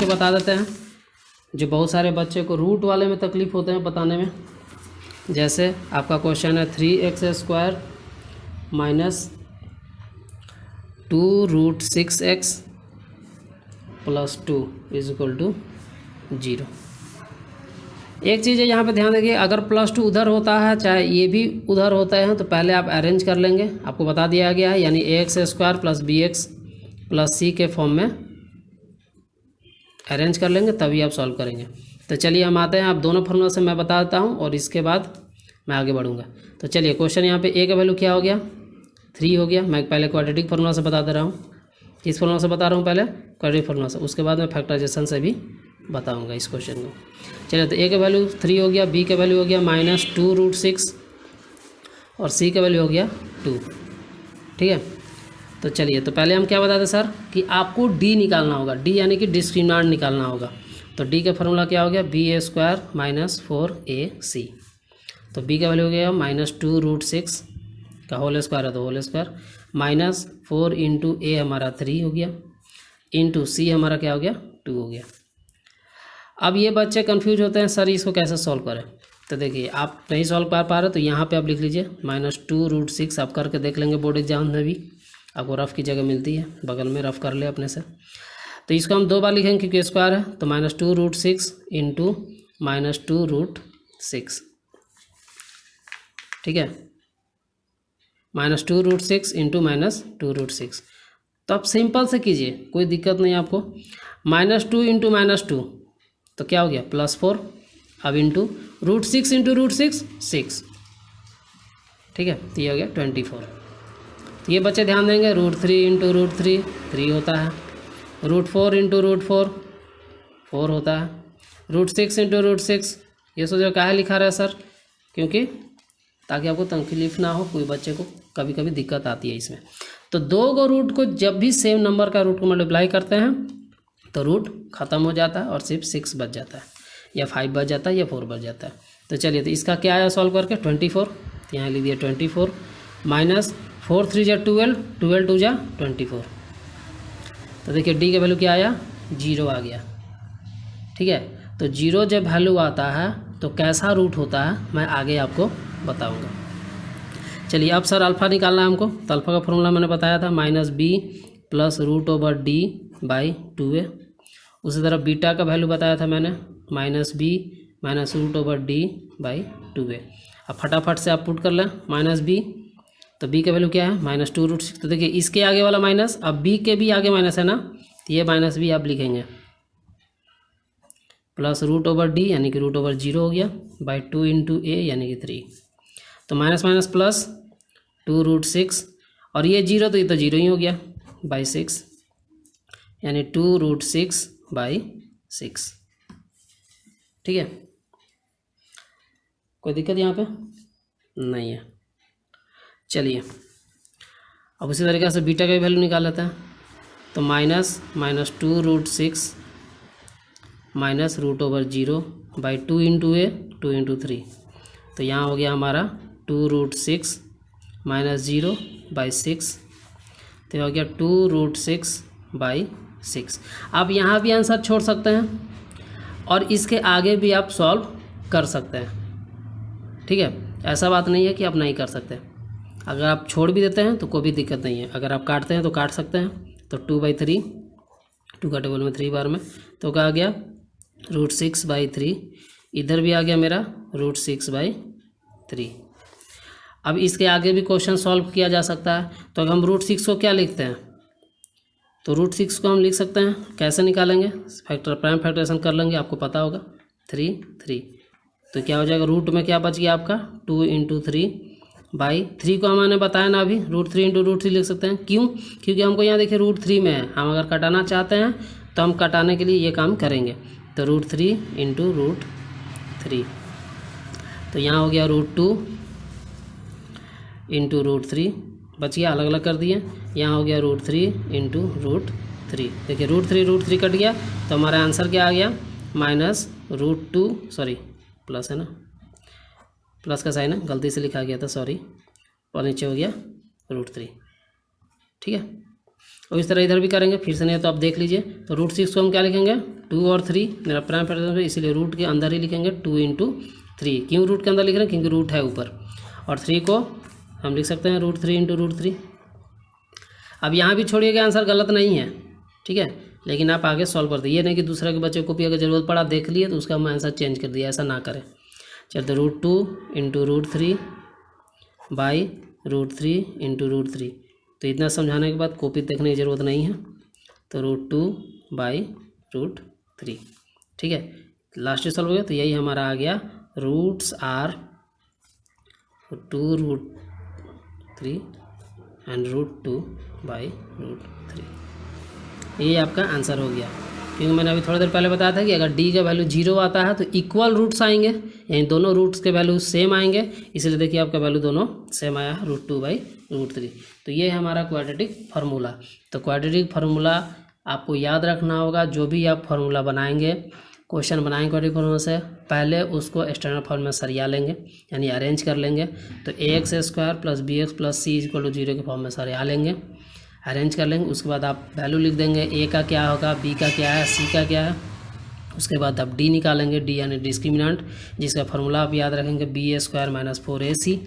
के बता देते हैं, जो बहुत सारे बच्चे को रूट वाले में तकलीफ़ होते हैं बताने में। जैसे आपका क्वेश्चन है 3x² minus 2√6x plus 2 is equal to 0। एक चीज़ है यहाँ पे ध्यान देखिए, अगर +2 उधर होता है चाहे ये भी उधर होता है तो पहले आप अरेंज कर लेंगे, आपको बता दिया गया है, यानी ax² plus bx plus c के फॉर्म में अरेंज कर लेंगे तभी आप सॉल्व करेंगे। तो चलिए हम आते हैं, आप दोनों फार्मूला से मैं बता देता हूँ और इसके बाद मैं आगे बढ़ूँगा। तो चलिए क्वेश्चन यहाँ पे a का वैल्यू क्या हो गया 3 हो गया। मैं पहले क्वाड्रेटिक फार्मूला से बता दे रहा हूँ, किस फार्मूला से बता रहा हूँ, पहले क्वाड्रेटिक फार्मूला से, उसके बाद मैं फैक्टराइजेशन से भी बताऊँगा इस क्वेश्चन को। चलिए तो a का वैल्यू 3 हो गया, b का वैल्यू हो गया -2√6 और c का वैल्यू हो गया 2। ठीक है, तो चलिए तो पहले हम क्या बताते सर कि आपको d निकालना होगा, d यानी कि डिस्क्रिमिनेंट निकालना होगा। तो d का फार्मूला क्या हो गया ba² माइनस 4ac। तो b का वैल्यू हो गया -2√6 का होल स्क्वायर है तो whole square minus 4 into a हमारा 3 हो गया इंटू c हमारा क्या हो गया 2 हो गया। अब ये बच्चे कंफ्यूज होते हैं सर इसको कैसे सॉल्व करें। तो देखिए आप नहीं सॉल्व कर पा रहे तो यहाँ पे आप लिख लीजिए -2√6, आप करके देख लेंगे बोर्ड एग्जाम में भी, आपको रफ़ की जगह मिलती है, बगल में रफ़ कर ले अपने से। तो इसको हम 2 बार लिखेंगे क्योंकि स्क्वायर है, तो -2√6 इंटू -2√6। ठीक है, -2√6 इंटू -2√6। तो आप सिंपल से कीजिए, कोई दिक्कत नहीं आपको। -2 इंटू -2 तो क्या हो गया +4, अब इंटू √6 इंटू √6 6। ठीक है, तो ये हो गया 24। तो ये बच्चे ध्यान देंगे, √3 इंटू √3 3 होता है, √4 इंटू √4 4 होता है, √6 इंटू √6 ये सोचो काहे लिखा रहा है सर, क्योंकि ताकि आपको तकलीफ ना हो, कोई बच्चे को कभी कभी दिक्कत आती है इसमें। तो 2 को रूट को जब भी सेम नंबर का रूट को मल्टीप्लाई करते हैं तो रूट ख़त्म हो जाता है और सिर्फ 6 बच जाता है, या 5 बच जाता है, या 4 बच जाता है। तो चलिए तो इसका क्या आया सॉल्व करके 24, तो यहाँ लिख दिया 24 माइनस 4 3 जा 12, 12 2 जा 24। तो देखिए डी का वैल्यू क्या आया 0 आ गया। ठीक है, तो 0 जब वैल्यू आता है तो कैसा रूट होता है मैं आगे आपको बताऊंगा। चलिए अब सर अल्फ़ा निकालना है हमको, तो अल्फ़ा का फॉर्मूला मैंने बताया था -b प्लस √d/2a। उसी तरह बीटा का वैल्यू बताया था मैंने -b माइनस √d/2a। अब फटाफट से आप पुट कर लें -b, तो b का वैल्यू क्या है -2√6। तो देखिए इसके आगे वाला माइनस, अब b के भी आगे माइनस है ना, तो ये -b आप लिखेंगे प्लस √d यानी कि √0 हो गया बाई 2 इंटू a यानी कि 3। तो माइनस माइनस प्लस 2√6 और ये 0 तो ये तो 0 ही हो गया बाई 6 यानी 2√6/6। ठीक है, कोई दिक्कत यहाँ पे नहीं है। चलिए अब उसी तरीके से बीटा का भी वैल्यू निकाल लेते हैं। तो -2√6 माइनस √0/2 इंटू a 2 इंटू 3। तो यहाँ हो गया हमारा 2√6 माइनस 0/6, तो हो गया 2√6/6। आप यहाँ भी आंसर छोड़ सकते हैं और इसके आगे भी आप सॉल्व कर सकते हैं। ठीक है, ऐसा बात नहीं है कि आप नहीं कर सकते। अगर आप छोड़ भी देते हैं तो कोई भी दिक्कत नहीं है, अगर आप काटते हैं तो काट सकते हैं। तो 2/3, 2 का टेबल में 3 बार में, तो क्या आ गया √6/3। इधर भी आ गया मेरा √6/3। अब इसके आगे भी क्वेश्चन सॉल्व किया जा सकता है। तो अगर हम √6 को क्या लिखते हैं, तो √6 को हम लिख सकते हैं, कैसे निकालेंगे, प्राइम फैक्टराइजेशन कर लेंगे, आपको पता होगा 3 3। तो क्या हो जाएगा, रूट में क्या बच गया आपका 2 इंटू 3/3 को हमने बताया ना अभी, √3 इंटू √3 लिख सकते हैं। क्यों, क्योंकि हमको यहाँ देखिए √3 में है, हम अगर कटाना चाहते हैं तो हम कटाने के लिए ये काम करेंगे। तो √3 इंटू √3, तो यहाँ हो गया √2 इंटू √3, बच गया, अलग अलग कर दिए। यहाँ हो गया √3 इंटू √3। देखिए √3 कट गया, तो हमारा आंसर क्या आ गया -√2, सॉरी प्लस है ना, प्लस का साइन है, गलती से लिखा गया था, सॉरी, और नीचे हो गया √3। ठीक है, और इस तरह इधर भी करेंगे, फिर से नहीं तो आप देख लीजिए। तो √6 को हम क्या लिखेंगे 2 और 3, मेरा प्राइम फैक्टर है इसीलिए रूट के अंदर ही लिखेंगे 2 × 3। क्यों रूट के अंदर लिख रहे हैं? क्योंकि रूट है ऊपर, और 3 को हम लिख सकते हैं √3 × √3। अब यहाँ भी छोड़िएगा, आंसर गलत नहीं है, ठीक है, लेकिन आप आगे सॉल्व कर दिए, नहीं कि दूसरे के बच्चे को भी अगर ज़रूरत पड़ा देख लिए तो उसका हम आंसर चेंज कर दिया, ऐसा ना करें। चलते √2 × √3 बाई √3 × √3। तो इतना समझाने के बाद कॉपी देखने की ज़रूरत नहीं है, तो √2 बाई √3, ठीक है। लास्ट सॉल्व हो गया, तो यही हमारा आ गया रूट्स आर 2√3 एंड √2 बाई √3। ये आपका आंसर हो गया, क्योंकि मैंने अभी थोड़ी देर पहले बताया था कि अगर डी का वैल्यू 0 आता है तो इक्वल रूट्स आएंगे, यानी दोनों रूट्स के वैल्यू सेम आएंगे, इसलिए देखिए आपका वैल्यू दोनों सेम आया है √2 बाई √3। तो ये है हमारा क्वाड्रेटिक फार्मूला। तो क्वाड्रेटिक फार्मूला आपको याद रखना होगा, जो भी आप फार्मूला बनाएंगे, क्वेश्चन बनाएंगे क्वाड्रेटिक फार्मूला से, पहले उसको स्टैंडर्ड फॉर्म में सरिया लेंगे, यानी अरेंज कर लेंगे। तो ax² + bx + c = 0 के फॉर्म में सरिया लेंगे, अरेंज कर लेंगे। उसके बाद आप वैल्यू लिख देंगे, ए का क्या होगा, बी का क्या है, सी का क्या है। उसके बाद आप डी निकालेंगे, डी यानी डिस्क्रिमिनेंट, जिसका फार्मूला आप याद रखेंगे ba² - 4ac।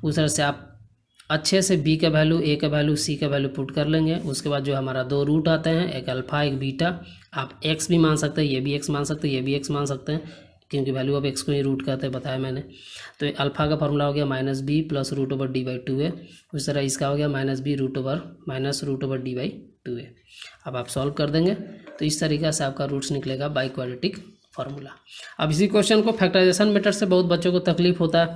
उस तरह से आप अच्छे से बी का वैल्यू, ए का वैल्यू, सी का वैल्यू पुट कर लेंगे। उसके बाद जो हमारा 2 रूट आते हैं, एक अल्फ़ा एक बीटा, आप एक्स भी मान सकते हैं, ये भी एक्स मान सकते हैं, ये भी एक्स मान सकते हैं, क्योंकि वैल्यू ऑफ एक्स को ही रूट कहते हैं, बताया मैंने। तो अल्फ़ा का फार्मूला हो गया -b + √d/2a। उस तरह इसका हो गया -b √d/2a। अब आप सॉल्व कर देंगे तो इस तरीक़े से आपका रूट्स निकलेगा बाई क्वाड्रेटिक फार्मूला। अब इसी क्वेश्चन को फैक्टराइजेशन मेथड से बहुत बच्चों को तकलीफ होता है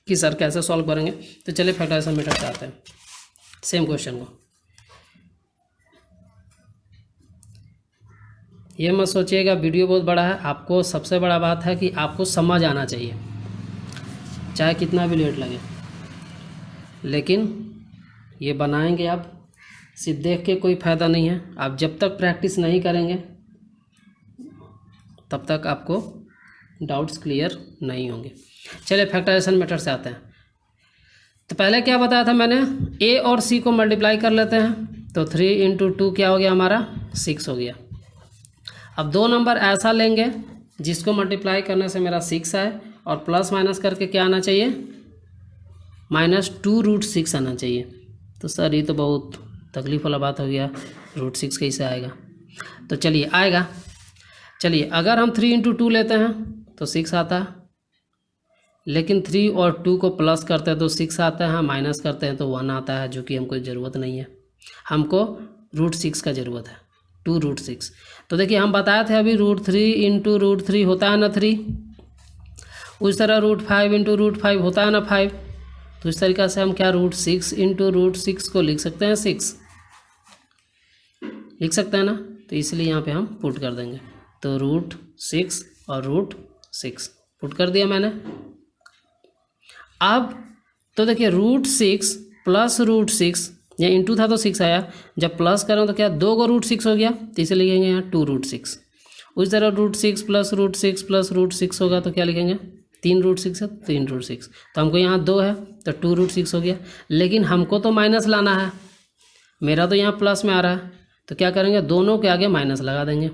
कि सर कैसे सॉल्व करेंगे, तो चलिए फैक्टराइजेशन मेथड से आते हैं सेम क्वेश्चन को। ये मत सोचिएगा वीडियो बहुत बड़ा है, आपको सबसे बड़ा बात है कि आपको समझ आना चाहिए, चाहे कितना भी लेट लगे। लेकिन ये बनाएंगे आप, सिर्फ देख के कोई फ़ायदा नहीं है। आप जब तक प्रैक्टिस नहीं करेंगे तब तक आपको डाउट्स क्लियर नहीं होंगे। चलिए फैक्टराइजेशन मेथड से आते हैं। तो पहले क्या बताया था मैंने, ए और सी को मल्टीप्लाई कर लेते हैं, तो 3 × 2 क्या हो गया हमारा 6 हो गया। अब 2 नंबर ऐसा लेंगे जिसको मल्टीप्लाई करने से मेरा 6 आए, और प्लस माइनस करके क्या आना चाहिए, -2√6 आना चाहिए। तो सर ये तो बहुत तकलीफ वाला बात हो गया, √6 कैसे आएगा? तो चलिए आएगा। चलिए अगर हम 3 × 2 लेते हैं तो 6 आता है, लेकिन 3 और 2 को प्लस करते हैं तो 6 आता है, माइनस करते हैं तो 1 आता है, जो कि हमको ज़रूरत नहीं है। हमको √6 का ज़रूरत है, 2√6। तो देखिए हम बताए थे अभी √3 × √3 होता है ना 3, उस तरह √5 × √5 होता है ना 5। तो इस तरीक़े से हम क्या √6 × √6 को लिख सकते हैं 6, लिख सकते हैं ना। तो इसलिए यहाँ पे हम पुट कर देंगे, तो √6 और √6 पुट कर दिया मैंने। अब तो देखिए √6 + √6, या इंटू था तो 6 आया, जब प्लस करें तो क्या 2 को √6 हो गया, तो इसे लिखेंगे यहाँ 2√6। उस तरह √6 + √6 + √6 होगा तो क्या लिखेंगे 3√6 है, 3√6। तो हमको यहाँ 2 है तो 2√6 हो गया। लेकिन हमको तो माइनस लाना है, मेरा तो यहाँ प्लस में आ रहा है, तो क्या करेंगे दोनों के आगे माइनस लगा देंगे।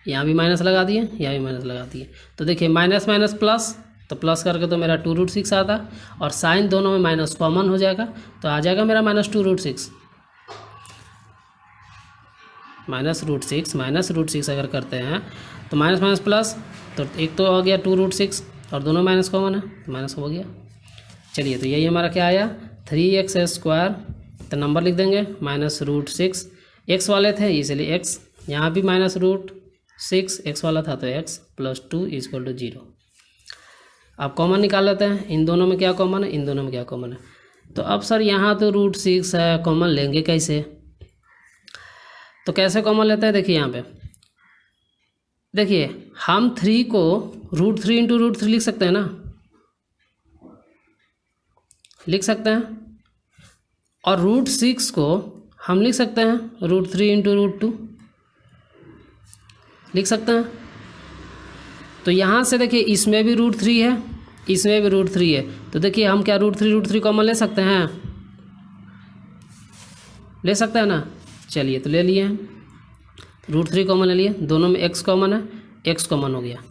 यहाँ भी माइनस लगा दिए, यहाँ भी माइनस लगा दिए। तो देखिए माइनस माइनस प्लस, तो प्लस करके तो मेरा 2√6 आता, और साइन दोनों में माइनस कॉमन हो जाएगा, तो आ जाएगा मेरा -2√6। -√6 अगर करते हैं तो माइनस माइनस प्लस, तो एक तो हो गया 2√6 और दोनों माइनस कॉमन है तो माइनस हो गया। चलिए तो यही हमारा क्या आया 3x², तो नंबर लिख देंगे -√6, एक्स वाले थे इसलिए x, यहाँ भी -√6 एक्स वाला था तो x + 2 = 0। आप कॉमन निकाल लेते हैं, इन दोनों में क्या कॉमन है, इन दोनों में क्या कॉमन है। तो अब सर यहाँ तो √6 है, कॉमन लेंगे कैसे? तो कैसे कॉमन लेते हैं, देखिए यहाँ पे देखिए हम 3 को √3 × √3 लिख सकते हैं ना, लिख सकते हैं, और √6 को हम लिख सकते हैं √3 × √2 लिख सकते हैं। तो यहाँ से देखिए इसमें भी √3 है, इसमें भी √3 है, तो देखिए हम क्या √3 कॉमन ले सकते हैं। ले सकते हैं ना। चलिए तो ले लिए हैं, √3 कॉमन ले लिए, दोनों में x कॉमन है, x कॉमन हो गया।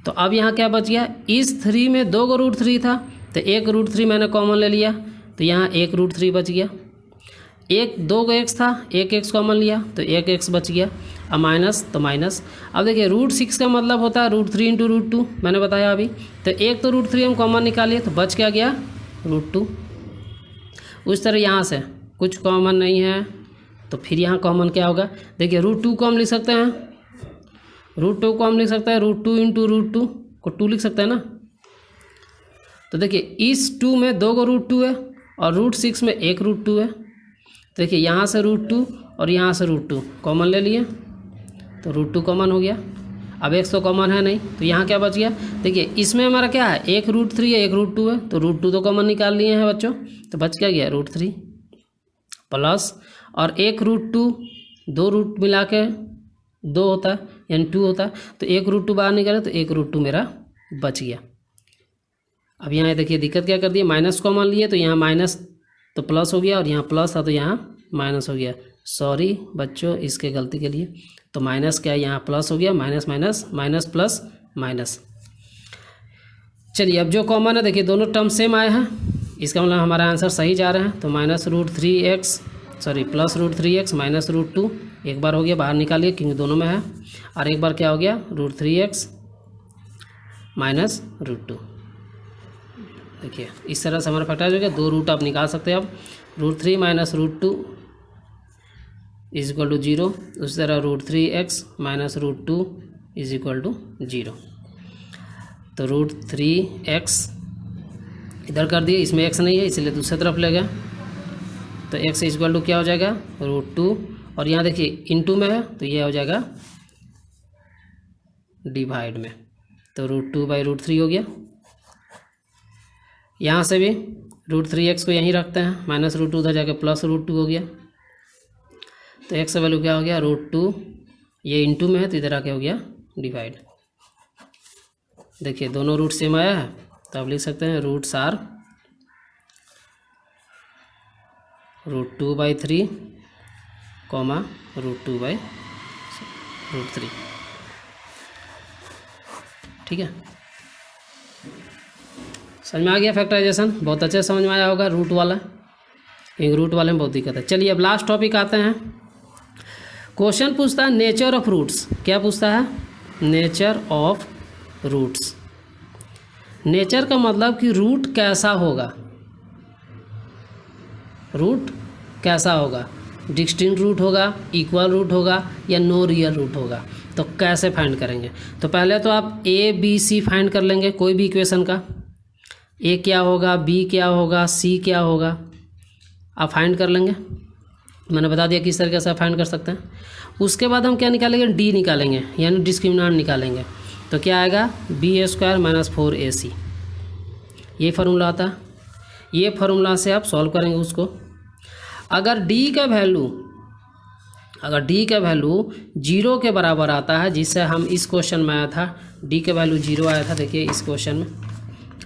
तो अब यहाँ क्या बच गया, इस 3 में 2 को √3 था तो एक √3 मैंने कॉमन ले लिया, तो यहाँ एक √3 बच गया। एक 2 को x था, एक x कॉमन लिया तो एक x बच गया। अब माइनस तो माइनस। अब देखिए √6 का मतलब होता है √3 इंटू √2, मैंने बताया अभी। तो एक तो √3 हम कॉमन निकालिए तो बच क्या गया √2। उस तरह यहाँ से कुछ कॉमन नहीं है तो फिर यहाँ कॉमन क्या होगा, देखिए √2 को हम लिख सकते हैं, √2 को हम लिख सकते हैं √2 इंटू √2 को 2 लिख सकते हैं ना। तो देखिए इस 2 में 2 को √2 है और √6 में एक √2 है। देखिए यहाँ से √2 और यहाँ से √2 कॉमन ले लिए तो √2 कॉमन हो गया। अब x तो कॉमन है नहीं तो यहाँ क्या बच गया, देखिए इसमें हमारा क्या है, एक √3 है एक √2 है, तो √2 तो कॉमन निकाल लिए हैं बच्चों, तो बच क्या गया √3 प्लस और एक √2, 2 रूट मिला के 2 होता है यानी 2 होता है, तो एक √2 बाहर निकाले तो एक √2 मेरा बच गया। अब यहाँ देखिए दिक्कत क्या कर दी, माइनस कॉमन लिए तो यहाँ माइनस तो प्लस हो गया और यहाँ प्लस था तो यहाँ माइनस हो गया। सॉरी बच्चों इसके गलती के लिए, तो माइनस क्या है यहाँ प्लस हो गया, minus minus minus plus minus. चलिए अब जो कॉमन है देखिए दोनों टर्म सेम आए हैं, इसका मतलब हमारा आंसर सही जा रहे हैं। तो प्लस √3x माइनस √2 एक बार हो गया बाहर निकालिए क्योंकि दोनों में है, और एक बार क्या हो गया √3x माइनस √2। देखिए इस तरह से हमारा फैक्टराइज हो गया, 2 रूट आप निकाल सकते हैं। अब √3 माइनस √2 इज इक्वल टू 0, उसी तरह √3x minus √2 is equal to 0। तो √3x इधर कर दिए, इसमें x नहीं है इसलिए दूसरी तरफ ले गया, तो x इज इक्वल टू क्या हो जाएगा √2, और यहाँ देखिए इनटू में है तो ये हो जाएगा डिवाइड में, तो √2/√3 हो गया। यहाँ से भी √3x को यहीं रखते हैं, माइनस √2 उधर जाके प्लस √2 हो गया, तो x का वैल्यू क्या हो गया √2, ये इनटू में है तो इधर आके हो गया डिवाइड। देखिए दोनों रूट सेम आया है तो आप लिख सकते हैं रूट्स आर √2/3 कॉमा √2/√3। ठीक है, समझ में आ गया फैक्टराइजेशन, बहुत अच्छे से समझ में आया होगा रूट वाला, एक रूट वाले में बहुत दिक्कत है। चलिए अब लास्ट टॉपिक आते हैं। क्वेश्चन पूछता है नेचर ऑफ रूट्स, क्या पूछता है नेचर ऑफ रूट्स। नेचर का मतलब कि रूट कैसा होगा, रूट कैसा होगा, डिस्टिंक्ट रूट होगा, इक्वल रूट होगा या नो रियल रूट होगा। तो कैसे फाइंड करेंगे, तो पहले तो आप ए बी सी फाइंड कर लेंगे कोई भी इक्वेशन का, ए क्या होगा, बी क्या होगा, सी क्या होगा, आप फाइंड कर लेंगे। मैंने बता दिया किस तरीके से आप फाइंड कर सकते हैं। उसके बाद हम क्या निकालेंगे, डी निकालेंगे यानी डिस्क्रिमिनेंट निकालेंगे। तो क्या आएगा b² माइनस 4ac, ये फार्मूला आता है। ये फार्मूला से आप सॉल्व करेंगे उसको। अगर d का वैल्यू 0 के बराबर आता है, जिससे हम इस क्वेश्चन में आया था d का वैल्यू 0 आया था, देखिए इस क्वेश्चन में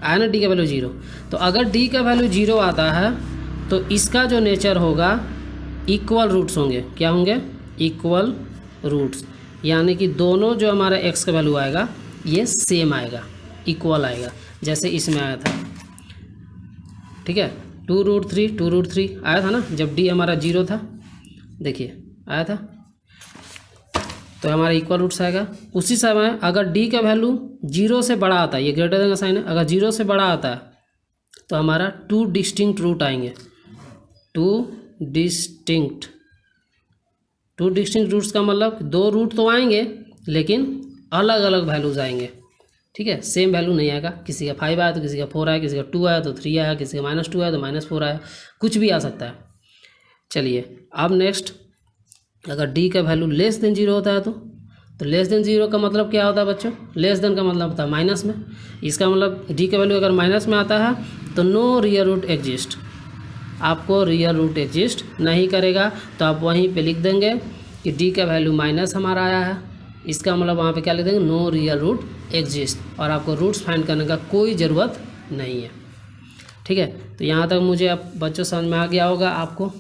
आया ना d का वैल्यू 0, तो अगर d का वैल्यू 0 आता है तो इसका जो नेचर होगा इक्वल रूट्स होंगे। क्या होंगे, इक्वल रूट्स, यानी कि दोनों जो हमारा x का वैल्यू आएगा ये सेम आएगा, इक्वल आएगा, जैसे इसमें आया था। ठीक है, 2√3 आया था ना जब d हमारा 0 था, देखिए आया था, तो हमारा इक्वल रूट्स आएगा। उसी समय अगर d का वैल्यू 0 से बड़ा आता है, ये ग्रेटर देन का साइन है, अगर 0 से बड़ा आता है तो हमारा 2 डिस्टिंक्ट रूट आएंगे, 2 डिस्टिंक्ट रूट्स का मतलब 2 रूट तो आएंगे लेकिन अलग अलग वैल्यूज आएंगे। ठीक है, सेम वैल्यू नहीं आएगा, किसी का 5 आया तो किसी का 4 आया, किसी का 2 आया तो 3 आया, किसी का -2 आया तो -4 आया, कुछ भी आ सकता है। चलिए अब नेक्स्ट, अगर d का वैल्यू लेस देन 0 होता है तो लेस देन 0 का मतलब क्या होता है बच्चों, लेस देन का मतलब होता है माइनस में। इसका मतलब d का वैल्यू अगर माइनस में आता है तो नो रियल रूट एग्जिस्ट, आपको रियल रूट एग्जिस्ट नहीं करेगा, तो आप वहीं पे लिख देंगे कि d का वैल्यू माइनस हमारा आया है, इसका मतलब वहाँ पे क्या लिख देंगे, नो रियल रूट एग्जिस्ट, और आपको रूट्स फाइंड करने का कोई ज़रूरत नहीं है। ठीक है, तो यहाँ तक मुझे अब बच्चों समझ में आ गया होगा आपको।